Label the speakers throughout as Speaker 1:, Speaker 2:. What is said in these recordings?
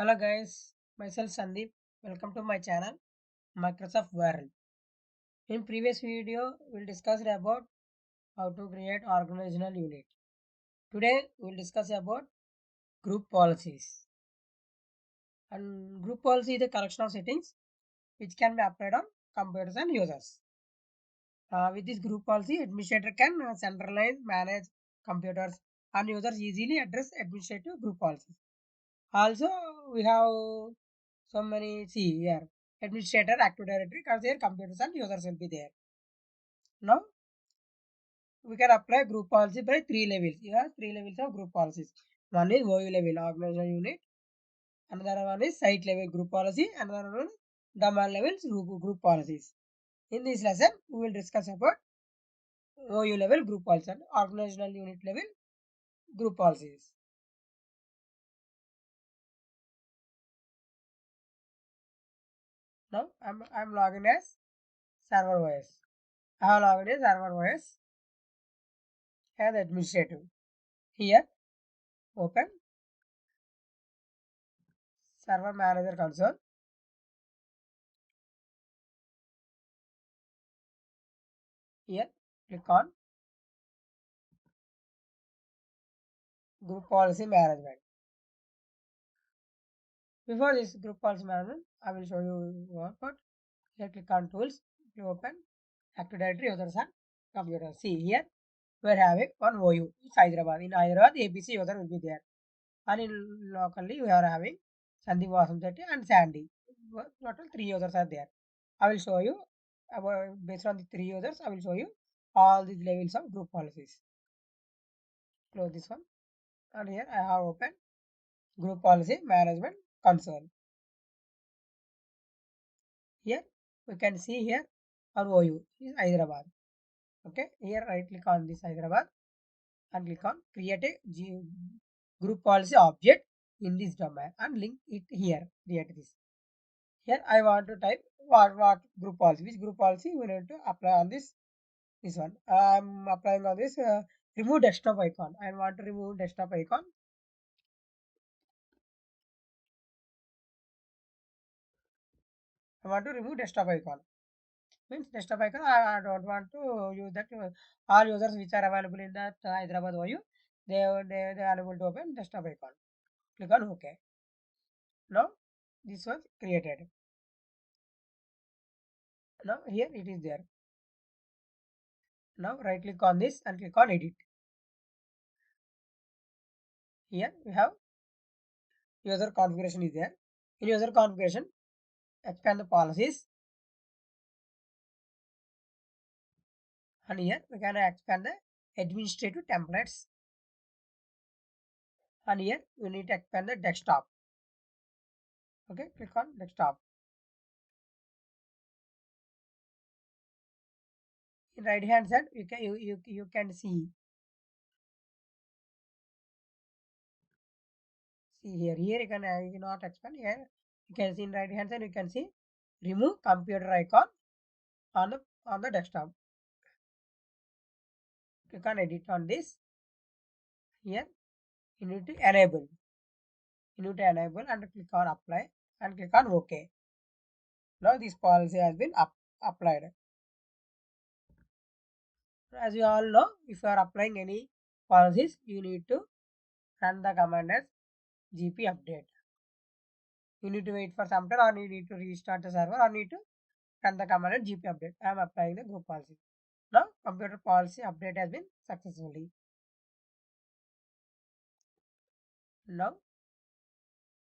Speaker 1: Hello guys, myself Sandeep. Welcome to my channel Microsoft World. In previous video, we'll discuss about how to create organizational unit. Today, we'll discuss about group policies. And group policy is a collection of settings which can be applied on computers and users. With this group policy, administrator can centralize, manage computers and users easily address administrative group policies. Also, we have so many, see here, administrator, active directory, because their computers and users will be there. Now, we can apply group policy by three levels. You have three levels of group policies. One is OU level, organizational unit. Another one is site level group policy. Another one is domain level group policies. In this lesson, we will discuss about OU level group policy and organizational unit level group policies. Now, I'm logging as server OS. I have logged as server OS as administrative. Here, open server manager console. Here, click on group policy management. Before this group policy management, I will show you what. Here, click on tools. You open Active Directory users and computer. See here, we are having one OU. It's Hyderabad. In Hyderabad, ABC user will be there. And in locally, we are having Sandeep Vasamsetti and Sandy. Total three users are there. I will show you about based on the three users. I will show you all these levels of group policies. Close this one. And here I have opened group policy management console. Here we can see here our OU is Hyderabad. Okay, here right click on this Hyderabad and click on create a group policy object in this domain and link it here. Create this. Here I want to type what group policy, which group policy we need to apply on this one. I'm applying on this remove desktop icon. I want to remove desktop icon. I want to remove desktop icon. Means desktop icon. I don't want to use that. All users which are available in that Hyderabad OU, they are able to open desktop icon. Click on OK. Now this was created. Now here it is there. Now right click on this and click on edit. Here we have user configuration is there. In user configuration, expand the policies. And here we can expand the administrative templates. And here we need to expand the desktop. Okay, click on desktop. In right hand side, you can see here you cannot expand here. You can see in right hand side you can see remove computer icon on the desktop. Click on edit on this. Here you need to enable. You need to enable and click on apply and click on OK. Now this policy has been applied. As you all know, if you are applying any policies, you need to run the command as gp update. You need to wait for some time, or you need to restart the server, or need to run the command as gp update. I am applying the group policy. Now computer policy update has been successfully. Now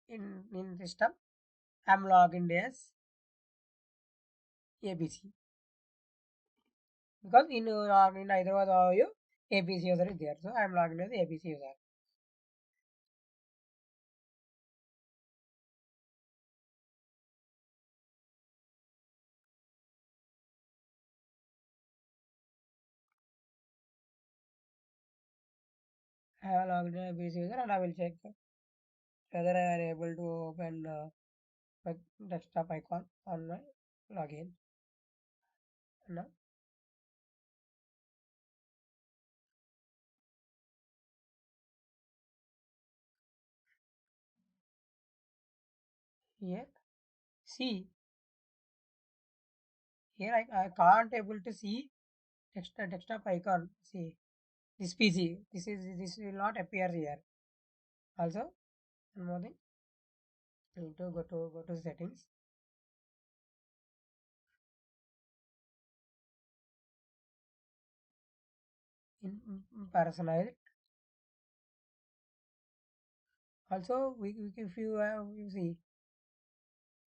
Speaker 1: in system, I am logged as ABC because in Hyderabad OU ABC user is there, so I am logged as ABC user. I have logged as ABC user, and I will check whether I am able to open my desktop icon on my login. Now here. See, here I can't able to see desktop icon. See this PC. This will not appear here. Also, one more thing. I need to go to settings. In personalized. Also, if you have you see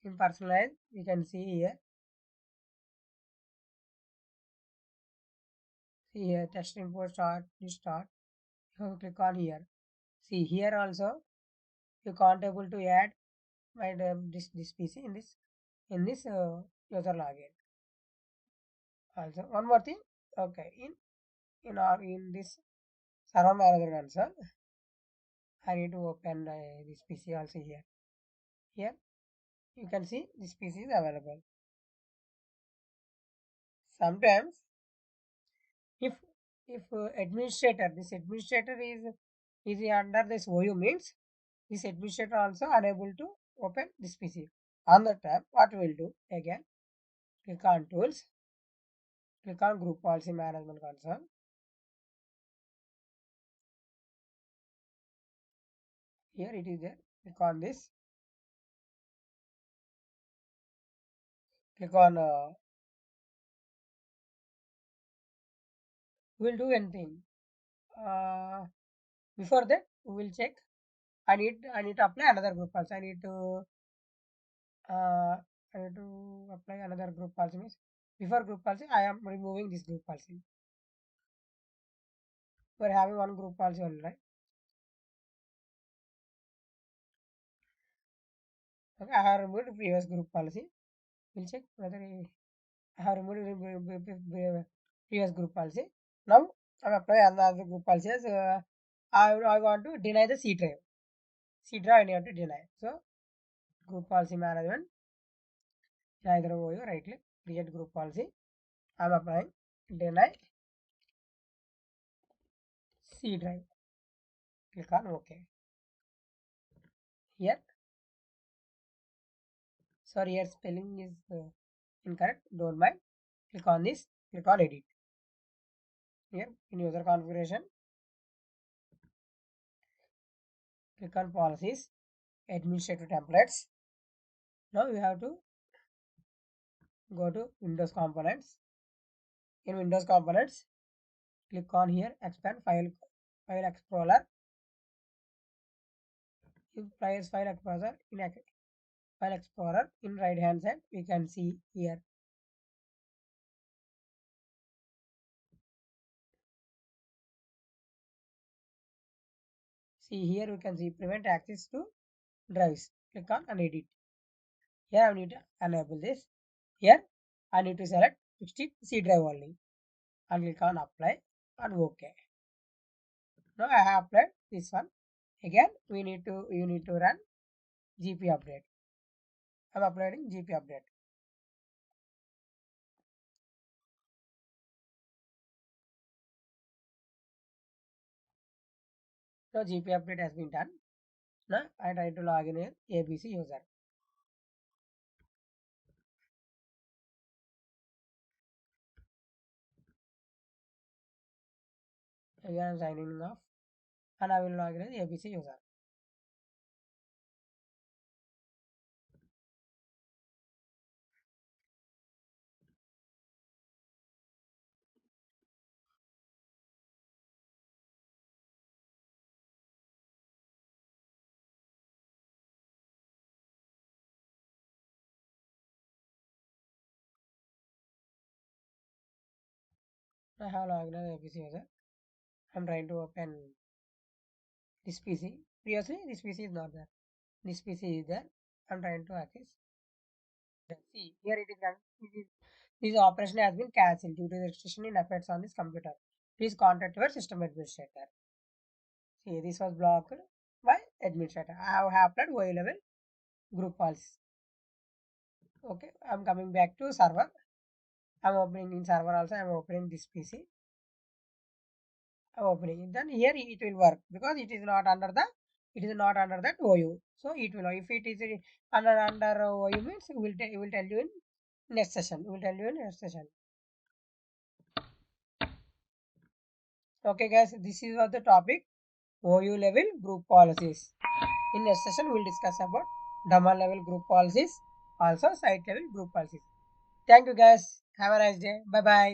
Speaker 1: in personalized, we can see here. See here, text import start. You start. You click on here. See here also, you can't able to add my this PC in this user login. Also, one more thing. Okay, in this server manager console, I need to open this PC also here. Here you can see this PC is available. Sometimes if administrator this administrator is under this OU means this administrator also unable to open this PC. On the tab, what we'll do again, click on tools, click on group policy management console. Here it is there. Click on this. Click on we'll do anything. Uh, Before that, we will check. I need to apply another group also. Uh, I need to apply another group policy means before group policy I am removing this group policy. We're having one group policy only, right? Okay, I have removed previous group policy. We'll check whether I have removed previous group policy. Now I'm applying another group policy as I want to deny the C drive. C drive I need to deny. So group policy management, either over here, right click, create group policy. I'm applying deny C drive. Click on OK. Here, sorry, here spelling is incorrect. Don't mind. Click on this. Click on edit. Here in user configuration, click on policies, administrative templates. Now you have to go to Windows components. In Windows components, click on here expand file explorer. In file explorer in right hand side, we can see here. See here we can see prevent access to drives. Click on and edit. Here I need to enable this. Here I need to select 16 C drive only and click on apply and OK. Now I have applied this one. Again you need to run GP update. I'm uploading GP update. Now GP update has been done. Now I try to log in here ABC user. Again I'm signing off and I will log in as ABC user. I have logged in as ABC user. I'm trying to open this PC. Previously this PC is not there. This PC is there. I'm trying to access. See here it is done. This operation has been cancelled due to the restriction in effects on this computer. Please contact your system administrator. See this was blocked by administrator. I have applied OA level group policy. Okay, I'm coming back to server. I'm opening in server also. I'm opening this PC. I'm opening it. Then here it will work because it is not under the it is not under that OU. So it will, if it is under OU means we will tell you in next session. We will tell you in next session. Okay, guys, this is what the topic OU level group policies. In next session, we will discuss about domain level group policies, also site level group policies. Thank you, guys. Have a nice day. Bye bye.